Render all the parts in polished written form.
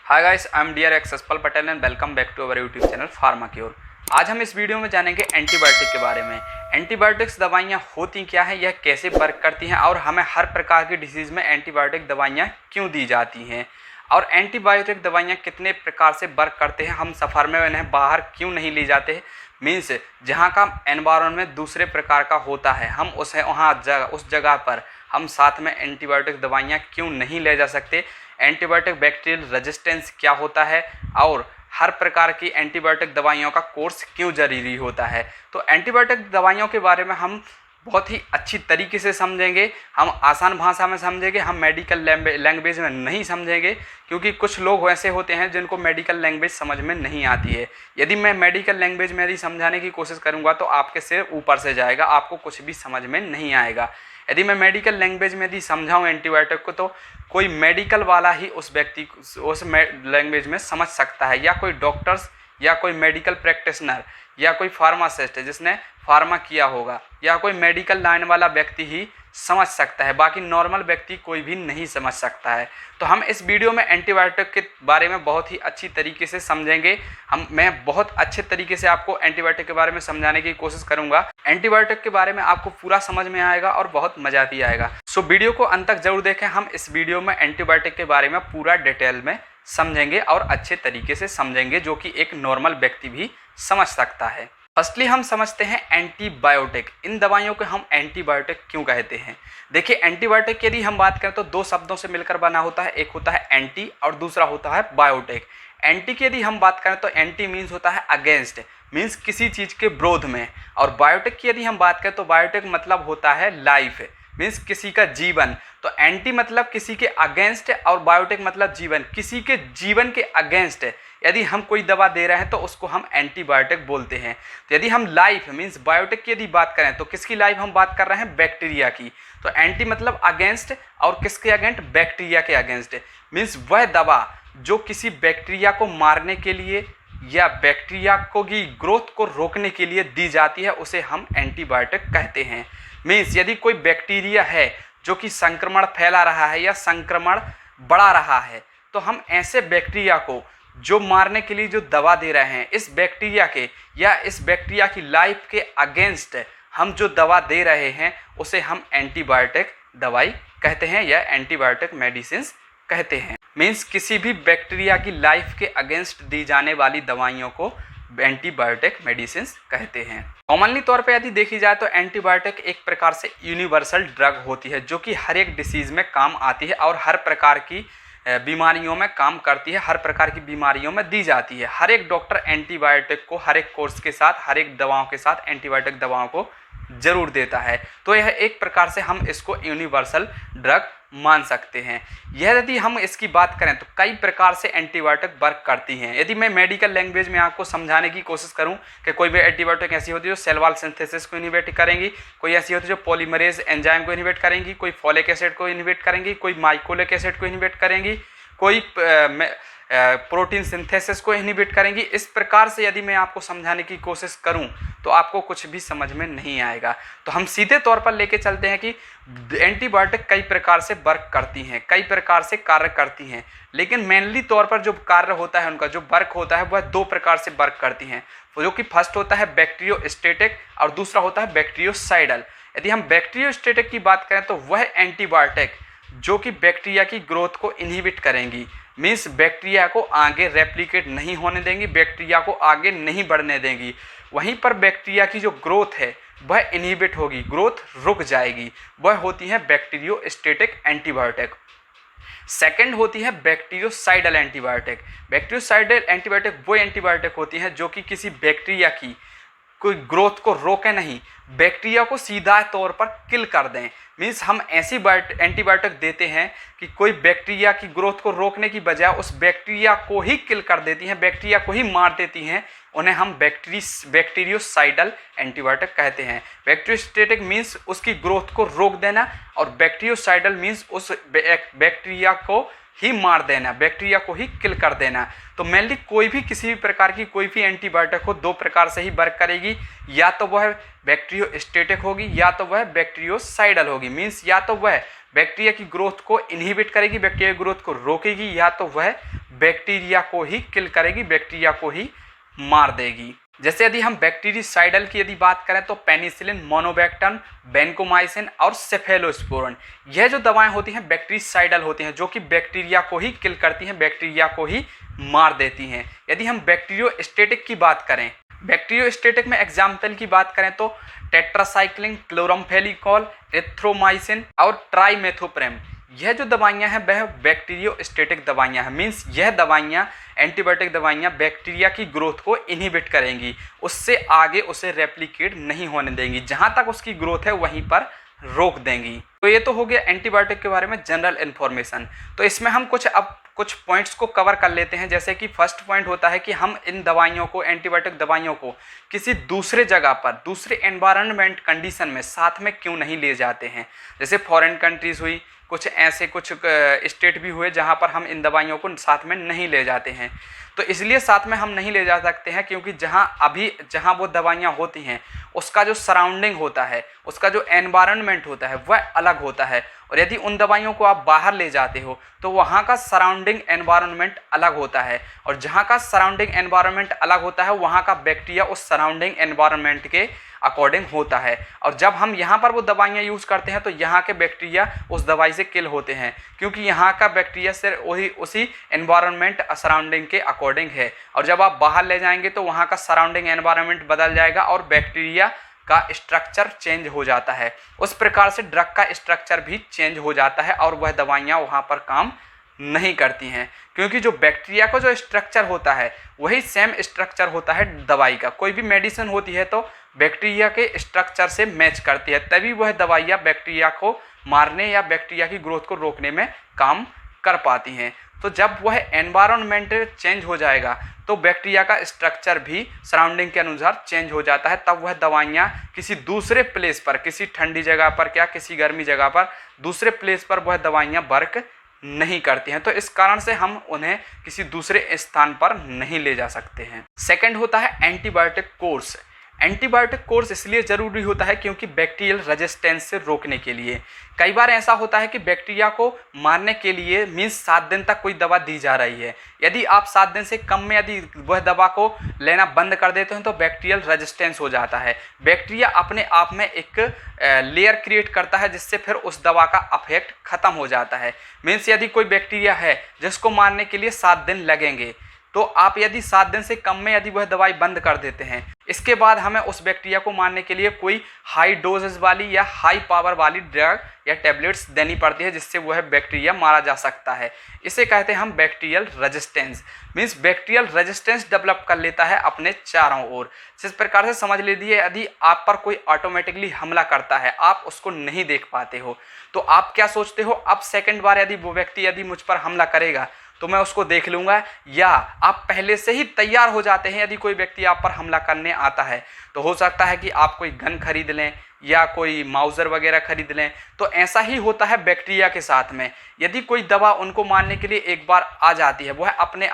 Hi guys, I am dear एक्स ससपाल Patel and welcome back to our YouTube channel pharma cure. आज हम इस वीडियो में जानेंगे एंटीबायोटिक के बारे में। एंटीबायोटिक्स दवाइयाँ होती क्या हैं, यह कैसे वर्क करती हैं और हमें हर प्रकार की डिसीज़ में एंटीबायोटिक दवाइयाँ क्यों दी जाती हैं और एंटीबायोटिक दवाइयाँ कितने प्रकार से वर्क करते हैं, हम सफ़र में इन्हें बाहर क्यों नहीं ले जाते हैं। मीन्स जहाँ का एनवायरनमेंट दूसरे प्रकार का होता है, हम उसे उस जगह पर हम साथ में एंटीबायोटिक दवाइयाँ क्यों नहीं ले जा सकते, एंटीबायोटिक बैक्टीरियल रेजिस्टेंस क्या होता है और हर प्रकार की एंटीबायोटिक दवाइयों का कोर्स क्यों जरूरी होता है। तो एंटीबायोटिक दवाइयों के बारे में हम बहुत ही अच्छी तरीके से समझेंगे, हम आसान भाषा में समझेंगे, हम मेडिकल लैंग्वेज में नहीं समझेंगे, क्योंकि कुछ लोग ऐसे होते हैं जिनको मेडिकल लैंग्वेज समझ में नहीं आती है। यदि मैं मेडिकल लैंग्वेज में यदि समझाने की कोशिश करूंगा तो आपके सिर ऊपर से जाएगा, आपको कुछ भी समझ में नहीं आएगा। यदि मैं मेडिकल लैंग्वेज में यदि समझाऊँ एंटीबायोटिक को तो कोई मेडिकल वाला ही उस व्यक्ति उस लैंग्वेज में समझ सकता है, या कोई डॉक्टर्स या कोई मेडिकल प्रैक्टिशनर या कोई फार्मासिस्ट जिसने फार्मा किया होगा या कोई मेडिकल लाइन वाला व्यक्ति ही समझ सकता है, बाकी नॉर्मल व्यक्ति कोई भी नहीं समझ सकता है। तो हम इस वीडियो में एंटीबायोटिक के बारे में बहुत ही अच्छी तरीके से समझेंगे। मैं बहुत अच्छे तरीके से आपको एंटीबायोटिक के बारे में समझाने की कोशिश करूंगा। एंटीबायोटिक के बारे में आपको पूरा समझ में आएगा और बहुत मजा भी आएगा। सो वीडियो को अंत तक जरूर देखें। हम इस वीडियो में एंटीबायोटिक के बारे में पूरा डिटेल में समझेंगे और अच्छे तरीके से समझेंगे, जो कि एक नॉर्मल व्यक्ति भी समझ सकता है। फर्स्टली हम समझते हैं एंटीबायोटिक। इन दवाइयों को हम एंटीबायोटिक क्यों कहते हैं। देखिए, एंटीबायोटिक यदि हम बात करें तो दो शब्दों से मिलकर बना होता है, एक होता है एंटी और दूसरा होता है बायोटिक। एंटी की यदि हम बात करें तो एंटी मीन्स होता है अगेंस्ट, मीन्स किसी चीज के विरोध में, और बायोटिक की यदि हम बात करें तो बायोटिक मतलब होता है लाइफ, मीन्स किसी का जीवन। तो एंटी मतलब किसी के अगेंस्ट और बायोटिक मतलब जीवन, किसी के जीवन के अगेंस्ट यदि हम कोई दवा दे रहे हैं तो उसको हम एंटीबायोटिक बोलते हैं। तो यदि हम लाइफ मीन्स बायोटिक की यदि बात करें तो किसकी लाइफ हम बात कर रहे हैं, बैक्टीरिया की। तो एंटी मतलब अगेंस्ट, और किसके अगेंस्ट, बैक्टीरिया के अगेंस्ट। मीन्स वह दवा जो किसी बैक्टीरिया को मारने के लिए या बैक्टीरिया को की ग्रोथ को रोकने के लिए दी जाती है, उसे हम एंटीबायोटिक कहते हैं। मीन्स यदि कोई बैक्टीरिया है जो कि संक्रमण फैला रहा है या संक्रमण बढ़ा रहा है, तो हम ऐसे बैक्टीरिया को जो मारने के लिए जो दवा दे रहे हैं, इस बैक्टीरिया के या इस बैक्टीरिया की लाइफ के अगेंस्ट हम जो दवा दे रहे हैं उसे हम एंटीबायोटिक दवाई कहते हैं या एंटीबायोटिक मेडिसिन कहते हैं। मीन्स किसी भी बैक्टीरिया की लाइफ के अगेंस्ट दी जाने वाली दवाइयों को एंटीबायोटिक मेडिसिन कहते हैं। कॉमनली तौर पे यदि देखी जाए तो एंटीबायोटिक एक प्रकार से यूनिवर्सल ड्रग होती है, जो कि हर एक डिसीज़ में काम आती है और हर प्रकार की बीमारियों में काम करती है, हर प्रकार की बीमारियों में दी जाती है। हर एक डॉक्टर एंटीबायोटिक को हर एक कोर्स के साथ, हर एक दवाओं के साथ एंटीबायोटिक दवाओं को जरूर देता है। तो यह एक प्रकार से हम इसको यूनिवर्सल ड्रग मान सकते हैं। यह यदि हम इसकी बात करें तो कई प्रकार से एंटीबायोटिक वर्क करती हैं। यदि मैं मेडिकल लैंग्वेज में आपको समझाने की कोशिश करूं कि कोई भी एंटीबायोटिक ऐसी होती है जो सेल वॉल सिंथेसिस को इनहिबिट करेंगी, कोई ऐसी होती है जो पॉलीमरेज एंजाइम को इनहिबिट करेंगी, कोई फॉलिक एसिड को इनहिबिट करेंगी, कोई माइकोलिक एसिड को इनहिबिट करेंगी, कोई प्रोटीन सिंथेसिस को इनहिबिट करेंगी। इस प्रकार से यदि मैं आपको समझाने की कोशिश करूं तो आपको कुछ भी समझ में नहीं आएगा। तो हम सीधे तौर पर लेके चलते हैं कि एंटीबायोटिक कई प्रकार से वर्क करती हैं, कई प्रकार से कार्य करती हैं, लेकिन मेनली तौर पर जो कार्य होता है, उनका जो वर्क होता है वह दो प्रकार से वर्क करती हैं, जो कि फर्स्ट होता है बैक्टीरियोस्टेटिक और दूसरा होता है बैक्टीरियोसाइडल। यदि हम बैक्टीरियोस्टेटिक की बात करें तो वह एंटीबायोटिक जो कि बैक्टीरिया की ग्रोथ को इनहिबिट करेंगी, मीन्स बैक्टीरिया को आगे रेप्लिकेट नहीं होने देंगी, बैक्टीरिया को आगे नहीं बढ़ने देंगी। वहीं पर बैक्टीरिया की जो ग्रोथ है वह इनहिबिट होगी, ग्रोथ रुक जाएगी। वह होती है बैक्टीरियोस्टेटिक एंटीबायोटिक। सेकंड होती है बैक्टीरियोसाइडल एंटीबायोटिक। बैक्टीरियोसाइडल एंटीबायोटिक वो एंटीबायोटिक होती हैं जो कि किसी बैक्टीरिया की कोई ग्रोथ को रोके नहीं, बैक्टीरिया को सीधा तौर पर किल कर दें। मीन्स हम ऐसी एंटीबायोटिक देते हैं कि कोई बैक्टीरिया की ग्रोथ को रोकने की बजाय उस बैक्टीरिया को ही किल कर देती हैं, बैक्टीरिया को ही मार देती हैं, उन्हें हम बैक्टीरियोसाइडल एंटीबायोटिक कहते हैं। बैक्टीरियोस्टेटिक मीन्स उसकी ग्रोथ को रोक देना और बैक्टीरियोसाइडल मीन्स उस बैक्टीरिया को ही मार देना, बैक्टीरिया को ही किल कर देना। तो मेनली कोई भी किसी भी प्रकार की कोई भी एंटीबायोटिक हो दो प्रकार से ही वर्क करेगी, या तो वह बैक्टीरियोस्टेटिक होगी या तो वह बैक्टीरियोसाइडल होगी। मीन्स या तो वह बैक्टीरिया की ग्रोथ को इनहिबिट करेगी, बैक्टीरिया की ग्रोथ को रोकेगी, या तो वह बैक्टीरिया को ही किल करेगी, बैक्टीरिया को ही मार देगी। जैसे यदि हम बैक्टीरिसाइडल की यदि बात करें तो पेनिसिलिन, मोनोबैक्टम, वेंकोमाइसिन और सेफेलोस्पोरिन, यह जो दवाएं होती हैं बैक्टीरिसाइडल होती हैं, जो कि बैक्टीरिया को ही किल करती हैं, बैक्टीरिया को ही मार देती हैं। यदि हम बैक्टीरियोस्टेटिक की बात करें, बैक्टीरियोस्टेटिक में एग्जाम्पल की बात करें तो टेट्रासाइक्लिन, क्लोरमफेनिकोल, एथ्रोमाइसिन और ट्राइमेथोप्रेम, यह जो दवाइयां हैं वह बैक्टीरियोस्टेटिक दवाइयां हैं। मींस यह दवाइयां, एंटीबायोटिक दवाइयां बैक्टीरिया की ग्रोथ को इनहिबिट करेंगी, उससे आगे उसे रेप्लिकेट नहीं होने देंगी, जहां तक उसकी ग्रोथ है वहीं पर रोक देंगी। तो ये तो हो गया एंटीबायोटिक के बारे में जनरल इन्फॉर्मेशन। तो इसमें हम कुछ पॉइंट्स को कवर कर लेते हैं। जैसे कि फर्स्ट पॉइंट होता है कि हम इन दवाइयों को, एंटीबायोटिक दवाइयों को किसी दूसरे जगह पर, दूसरे एनवायरनमेंट कंडीशन में साथ में क्यों नहीं ले जाते हैं। जैसे फॉरेन कंट्रीज हुई, कुछ ऐसे कुछ स्टेट भी हुए जहां पर हम इन दवाइयों को साथ में नहीं ले जाते हैं। तो इसलिए साथ में हम नहीं ले जा सकते हैं क्योंकि जहां वो दवाइयां होती हैं उसका जो सराउंडिंग होता है, उसका जो एनवायरनमेंट होता है वह अलग होता है। और यदि उन दवाइयों को आप बाहर ले जाते हो तो वहाँ का सराउंडिंग एनवायरनमेंट अलग होता है, और जहाँ का सराउंडिंग एनवायरनमेंट अलग होता है वहाँ का बैक्टीरिया उस सराउंडिंग एनवायरनमेंट के अकॉर्डिंग होता है। और जब हम यहाँ पर वो दवाइयाँ यूज़ करते हैं तो यहाँ के बैक्टीरिया उस दवाई से किल होते हैं, क्योंकि यहाँ का बैक्टीरिया से वही उसी एनवायरनमेंट सराउंडिंग के अकॉर्डिंग है। और जब आप बाहर ले जाएंगे तो वहाँ का सराउंडिंग एनवायरनमेंट बदल जाएगा और बैक्टीरिया का स्ट्रक्चर चेंज हो जाता है। उस प्रकार से ड्रग का स्ट्रक्चर भी चेंज हो जाता है और वह दवाइयाँ वहाँ पर काम नहीं करती हैं, क्योंकि जो बैक्टीरिया का जो स्ट्रक्चर होता है वही सेम स्ट्रक्चर होता है दवाई का। कोई भी मेडिसिन होती है तो बैक्टीरिया के स्ट्रक्चर से मैच करती है, तभी वह दवाइयाँ बैक्टीरिया को मारने या बैक्टीरिया की ग्रोथ को रोकने में काम कर पाती हैं। तो जब वह एनवायरनमेंट चेंज हो जाएगा तो बैक्टीरिया का स्ट्रक्चर भी सराउंडिंग के अनुसार चेंज हो जाता है, तब वह दवाइयाँ किसी दूसरे प्लेस पर, किसी ठंडी जगह पर, क्या किसी गर्मी जगह पर, दूसरे प्लेस पर वह दवाइयाँ वर्क नहीं करती हैं। तो इस कारण से हम उन्हें किसी दूसरे स्थान पर नहीं ले जा सकते हैं। सेकंड होता है एंटीबायोटिक कोर्स। एंटीबायोटिक कोर्स इसलिए ज़रूरी होता है क्योंकि बैक्टीरियल रेजिस्टेंस से रोकने के लिए। कई बार ऐसा होता है कि बैक्टीरिया को मारने के लिए मीन्स 7 दिन तक कोई दवा दी जा रही है, यदि आप 7 दिन से कम में यदि वह दवा को लेना बंद कर देते हैं तो बैक्टीरियल रेजिस्टेंस हो जाता है। बैक्टीरिया अपने आप में एक लेयर क्रिएट करता है जिससे फिर उस दवा का इफेक्ट ख़त्म हो जाता है। मीन्स यदि कोई बैक्टीरिया है जिसको मारने के लिए 7 दिन लगेंगे, तो आप यदि 7 दिन से कम में यदि वह दवाई बंद कर देते हैं, इसके बाद हमें उस बैक्टीरिया को मारने के लिए कोई हाई डोजेस वाली या हाई पावर वाली ड्रग या टैबलेट्स देनी पड़ती है जिससे वह बैक्टीरिया मारा जा सकता है। इसे कहते हैं हम bacterial resistance. Means bacterial resistance develop कर लेता है अपने चारों ओर। जिस प्रकार से समझ लीजिए, यदि आप पर कोई ऑटोमेटिकली हमला करता है, आप उसको नहीं देख पाते हो, तो आप क्या सोचते हो, अब सेकेंड बार यदि वो व्यक्ति यदि मुझ पर हमला करेगा तो मैं उसको देख लूँगा, या आप पहले से ही तैयार हो जाते हैं। यदि कोई व्यक्ति आप पर हमला करने आता है तो हो सकता है कि आप कोई गन खरीद लें या कोई माउजर वगैरह खरीद लें। तो ऐसा ही होता है बैक्टीरिया के साथ में। यदि कोई दवा उनको मारने के लिए एक बार आ जाती है, वह अपने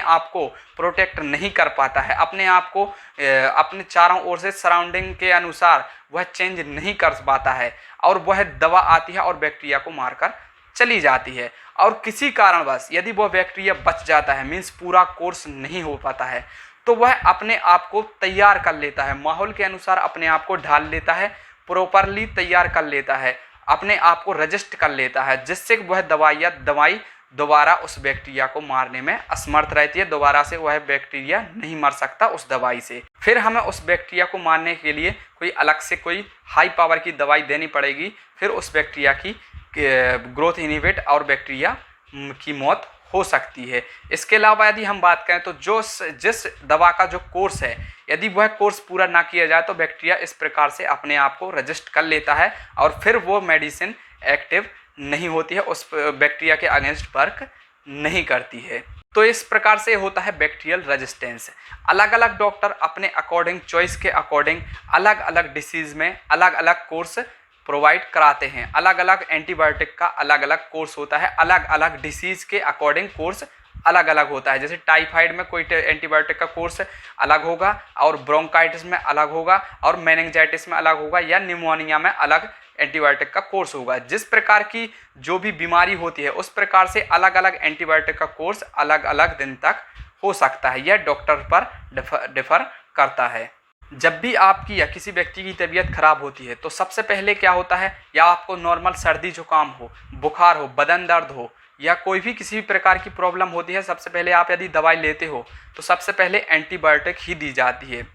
आप को प्रोटेक्ट नहीं कर पाता है, अपने आप को अपने चारों ओर से सराउंडिंग के अनुसार वह चेंज नहीं कर पाता है, और वह दवा आती है और बैक्टीरिया को मारकर चली जाती है। और किसी कारणवश यदि वह बैक्टीरिया बच जाता है, मीन्स पूरा कोर्स नहीं हो पाता है, तो वह अपने आप को तैयार कर लेता है, माहौल के अनुसार अपने आप को ढाल लेता है, प्रॉपरली तैयार कर लेता है, अपने आप को रजिस्ट कर लेता है, जिससे वह दवाई दोबारा उस बैक्टीरिया को मारने में असमर्थ रहती है। दोबारा से वह बैक्टीरिया नहीं मर सकता उस दवाई से। फिर हमें उस बैक्टीरिया को मारने के लिए कोई अलग से कोई हाई पावर की दवाई देनी पड़ेगी, फिर उस बैक्टीरिया की ग्रोथ इनहिबिट और बैक्टीरिया की मौत हो सकती है। इसके अलावा यदि हम बात करें तो जिस दवा का जो कोर्स है, यदि वह कोर्स पूरा ना किया जाए तो बैक्टीरिया इस प्रकार से अपने आप को रजिस्ट कर लेता है और फिर वो मेडिसिन एक्टिव नहीं होती है, उस बैक्टीरिया के अगेंस्ट वर्क नहीं करती है। तो इस प्रकार से होता है बैक्टीरियल रेजिस्टेंस। अलग अलग डॉक्टर अपने अकॉर्डिंग, चॉइस के अकॉर्डिंग अलग अलग डिसीज़ में अलग अलग कोर्स प्रोवाइड कराते हैं। अलग अलग एंटीबायोटिक का अलग अलग कोर्स होता है, अलग अलग डिसीज़ के अकॉर्डिंग कोर्स अलग अलग होता है। जैसे टाइफाइड में कोई एंटीबायोटिक का कोर्स अलग होगा, और ब्रोंकाइटिस में अलग होगा, और मेनिंजाइटिस में अलग होगा, या निमोनिया में अलग एंटीबायोटिक का कोर्स होगा। जिस प्रकार की जो भी बीमारी होती है उस प्रकार से अलग अलग एंटीबायोटिक का कोर्स अलग अलग दिन तक हो सकता है। यह डॉक्टर पर डिफर करता है। जब भी आपकी या किसी व्यक्ति की तबीयत खराब होती है तो सबसे पहले क्या होता है, या आपको नॉर्मल सर्दी जुकाम हो, बुखार हो, बदन दर्द हो या कोई भी किसी भी प्रकार की प्रॉब्लम होती है, सबसे पहले आप यदि दवाई लेते हो तो सबसे पहले एंटीबायोटिक ही दी जाती है।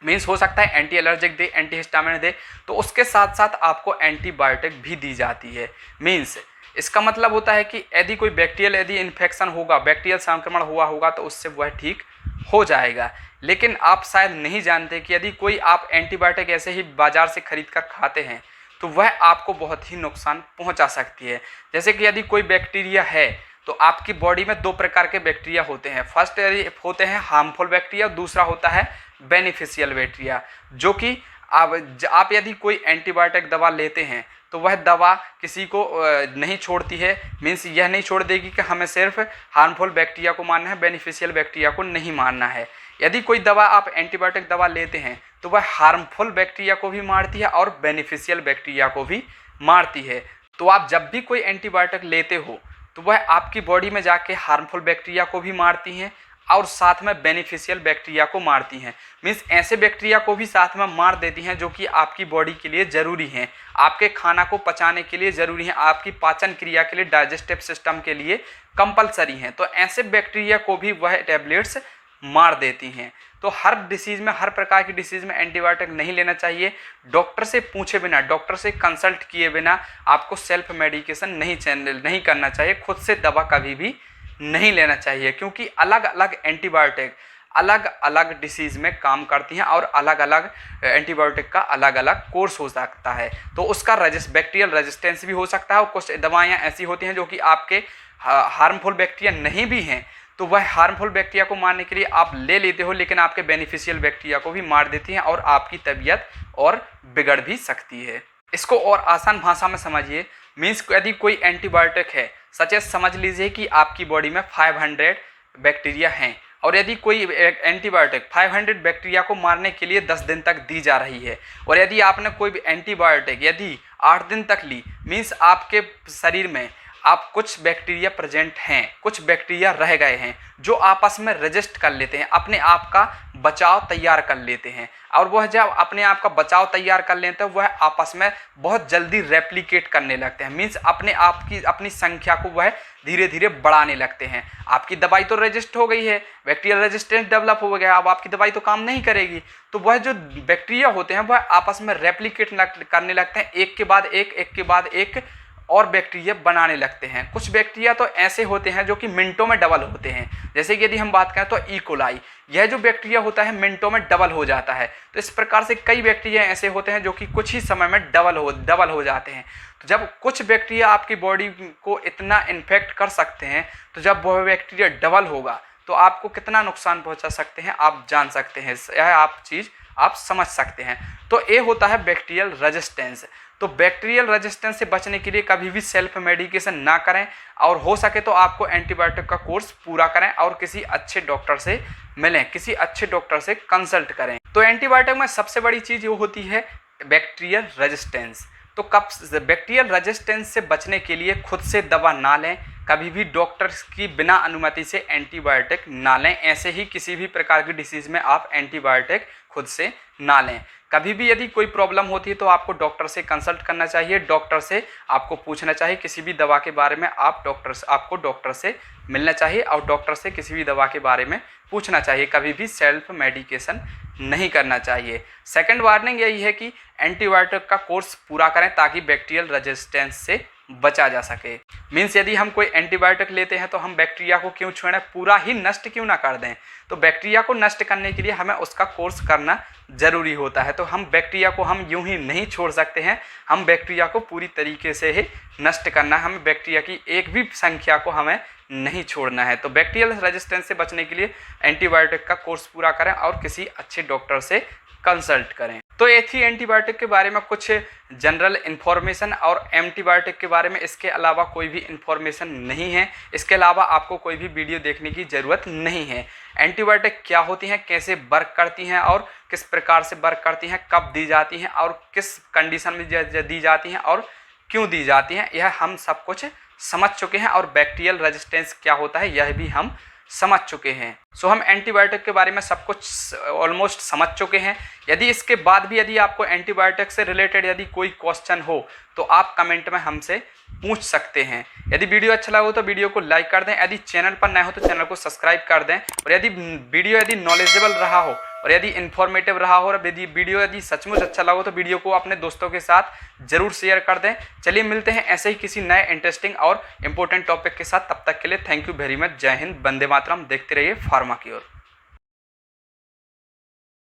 मीन्स हो सकता है एंटी एलर्जिक दे, एंटी हिस्टामिन दे, तो उसके साथ साथ आपको एंटीबायोटिक भी दी जाती है। मीन्स इसका मतलब होता है कि यदि कोई बैक्टीरियल यदि इन्फेक्शन होगा, बैक्टीरियल संक्रमण हुआ होगा तो उससे वह ठीक हो जाएगा। लेकिन आप शायद नहीं जानते कि यदि कोई आप एंटीबायोटिक ऐसे ही बाजार से खरीद कर खाते हैं तो वह आपको बहुत ही नुकसान पहुंचा सकती है। जैसे कि यदि कोई बैक्टीरिया है तो आपकी बॉडी में दो प्रकार के बैक्टीरिया होते हैं। फर्स्ट होते हैं हार्मफुल बैक्टीरिया, दूसरा होता है बेनिफिशियल बैक्टीरिया। जो कि आप यदि कोई एंटीबायोटिक दवा लेते हैं तो वह दवा किसी को नहीं छोड़ती है। मीन्स यह नहीं छोड़ देगी कि हमें सिर्फ हार्मफुल बैक्टीरिया को मारना है, बेनिफिशियल बैक्टीरिया को नहीं मारना है। यदि कोई दवा आप एंटीबायोटिक दवा लेते हैं तो वह हार्मफुल बैक्टीरिया को भी मारती है और बेनिफिशियल बैक्टीरिया को भी मारती है। तो आप जब भी कोई एंटीबायोटिक लेते हो तो वह आपकी बॉडी में जाके हार्मफुल बैक्टीरिया को भी मारती हैं और साथ में बेनिफिशियल बैक्टीरिया को मारती हैं। मीन्स ऐसे बैक्टीरिया को भी साथ में मार देती हैं जो कि आपकी बॉडी के लिए ज़रूरी हैं, आपके खाना को पचाने के लिए ज़रूरी हैं, आपकी पाचन क्रिया के लिए, डाइजेस्टिव सिस्टम के लिए कंपलसरी हैं। तो ऐसे बैक्टीरिया को भी वह टैबलेट्स मार देती हैं। तो हर डिसीज़ में, हर प्रकार की डिसीज़ में एंटीबायोटिक नहीं लेना चाहिए। डॉक्टर से पूछे बिना, डॉक्टर से कंसल्ट किए बिना आपको सेल्फ मेडिकेशन नहीं करना चाहिए। खुद से दवा कभी भी नहीं लेना चाहिए, क्योंकि अलग अलग एंटीबायोटिक अलग अलग डिसीज़ में काम करती हैं और अलग अलग एंटीबायोटिक का अलग अलग कोर्स हो सकता है। तो उसका बैक्टीरियल रेजिस्टेंस भी हो सकता है और कुछ दवाइयाँ ऐसी होती हैं जो कि आपके हार्मफुल बैक्टीरिया नहीं भी हैं तो वह हार्मफुल बैक्टीरिया को मारने के लिए आप ले लेते हो, लेकिन आपके बेनिफिशियल बैक्टीरिया को भी मार देती हैं और आपकी तबीयत और बिगड़ भी सकती है। इसको और आसान भाषा में समझिए। मीन्स यदि कोई एंटीबायोटिक है, सच समझ लीजिए कि आपकी बॉडी में 500 बैक्टीरिया हैं और यदि कोई एंटीबायोटिक 500 बैक्टीरिया को मारने के लिए 10 दिन तक दी जा रही है और यदि आपने कोई भी एंटीबायोटिक यदि 8 दिन तक ली, मीन्स आपके शरीर में आप कुछ बैक्टीरिया प्रेजेंट हैं, कुछ बैक्टीरिया रह गए हैं जो आपस में रजिस्ट कर लेते हैं, अपने आप का बचाव तैयार कर लेते हैं। और वह जब अपने आप का बचाव तैयार कर लेते हैं वह आपस में बहुत जल्दी रेप्लिकेट करने लगते हैं। मीन्स अपने आप की अपनी संख्या को वह धीरे धीरे बढ़ाने लगते हैं। आपकी दवाई तो रजिस्ट हो गई है, बैक्टीरियल रेजिस्टेंस डेवलप हो गया, अब आपकी दवाई तो काम नहीं करेगी। तो वह जो बैक्टीरिया होते हैं वह आपस में रेप्लिकेट करने लगते हैं, एक के बाद एक और बैक्टीरिया बनाने लगते हैं। कुछ बैक्टीरिया तो ऐसे होते हैं जो कि मिनटों में डबल होते हैं। जैसे कि यदि हम बात करें तो ई कोलाई, यह जो बैक्टीरिया होता है मिनटों में डबल हो जाता है। तो इस प्रकार से कई बैक्टीरिया ऐसे होते हैं जो कि कुछ ही समय में डबल हो जाते हैं। तो जब कुछ बैक्टीरिया आपकी बॉडी को इतना इन्फेक्ट कर सकते हैं तो जब वह बैक्टीरिया डबल होगा तो आपको कितना नुकसान पहुंचा सकते हैं आप जान सकते हैं, यह आप समझ सकते हैं। तो ये होता है बैक्टीरियल रेजिस्टेंस। तो बैक्टीरियल रेजिस्टेंस से बचने के लिए कभी भी सेल्फ मेडिकेशन ना करें और हो सके तो आपको एंटीबायोटिक का कोर्स पूरा करें और किसी अच्छे डॉक्टर से मिलें, किसी अच्छे डॉक्टर से कंसल्ट करें। तो एंटीबायोटिक में सबसे बड़ी चीज़ ये होती है बैक्टीरियल रेजिस्टेंस। तो कब बैक्टीरियल रेजिस्टेंस से बचने के लिए खुद से दवा ना लें, कभी भी डॉक्टर की बिना अनुमति से एंटीबायोटिक ना लें। ऐसे ही किसी भी प्रकार की डिसीज़ में आप एंटीबायोटिक खुद से ना लें। कभी भी यदि कोई प्रॉब्लम होती है तो आपको डॉक्टर से कंसल्ट करना चाहिए, डॉक्टर से आपको पूछना चाहिए किसी भी दवा के बारे में, आपको डॉक्टर से मिलना चाहिए और डॉक्टर से किसी भी दवा के बारे में पूछना चाहिए। कभी भी सेल्फ मेडिकेशन नहीं करना चाहिए। सेकंड वार्निंग यही है कि एंटीबायोटिक का कोर्स पूरा करें ताकि बैक्टीरियल रेजिस्टेंस से बचा जा सके। मीन्स यदि हम कोई एंटीबायोटिक लेते हैं तो हम बैक्टीरिया को क्यों छोड़ें, पूरा ही नष्ट क्यों ना कर दें। तो बैक्टीरिया को नष्ट करने के लिए हमें उसका कोर्स करना ज़रूरी होता है। तो हम बैक्टीरिया को हम यूं ही नहीं छोड़ सकते हैं, हम बैक्टीरिया को पूरी तरीके से ही नष्ट करना है। हमें बैक्टीरिया की एक भी संख्या को हमें नहीं छोड़ना है। तो बैक्टीरियल रेजिस्टेंस से बचने के लिए एंटीबायोटिक का कोर्स पूरा करें और किसी अच्छे डॉक्टर से कंसल्ट करें। तो ये थी एंटीबायोटिक के बारे में कुछ जनरल इन्फॉर्मेशन, और एंटीबायोटिक के बारे में इसके अलावा कोई भी इन्फॉर्मेशन नहीं है। इसके अलावा आपको कोई भी वीडियो देखने की ज़रूरत नहीं है। एंटीबायोटिक क्या होती हैं, कैसे वर्क करती हैं और किस प्रकार से वर्क करती हैं, कब दी जाती हैं और किस कंडीशन में दी जाती हैं और क्यों दी जाती हैं, यह हम सब कुछ समझ चुके हैं। और बैक्टीरियल रेजिस्टेंस क्या होता है यह भी हम समझ चुके हैं। सो हम एंटीबायोटिक के बारे में सब कुछ ऑलमोस्ट समझ चुके हैं। यदि इसके बाद भी यदि आपको एंटीबायोटिक से रिलेटेड यदि कोई क्वेश्चन हो तो आप कमेंट में हमसे पूछ सकते हैं। यदि वीडियो अच्छा लगा हो तो वीडियो को लाइक कर दें, यदि चैनल पर नए हो तो चैनल को सब्सक्राइब कर दें, और यदि वीडियो यदि नॉलेजेबल रहा हो और यदि इन्फॉर्मेटिव रहा हो और यदि वीडियो यदि सचमुच अच्छा लगा हो तो वीडियो को अपने दोस्तों के साथ जरूर शेयर कर दें। चलिए मिलते हैं ऐसे ही किसी नए इंटरेस्टिंग और इम्पोर्टेंट टॉपिक के साथ। तब तक के लिए थैंक यू वेरी मच। जय हिंद, वंदे मातरम। देखते रहिए फार्मा की ओर।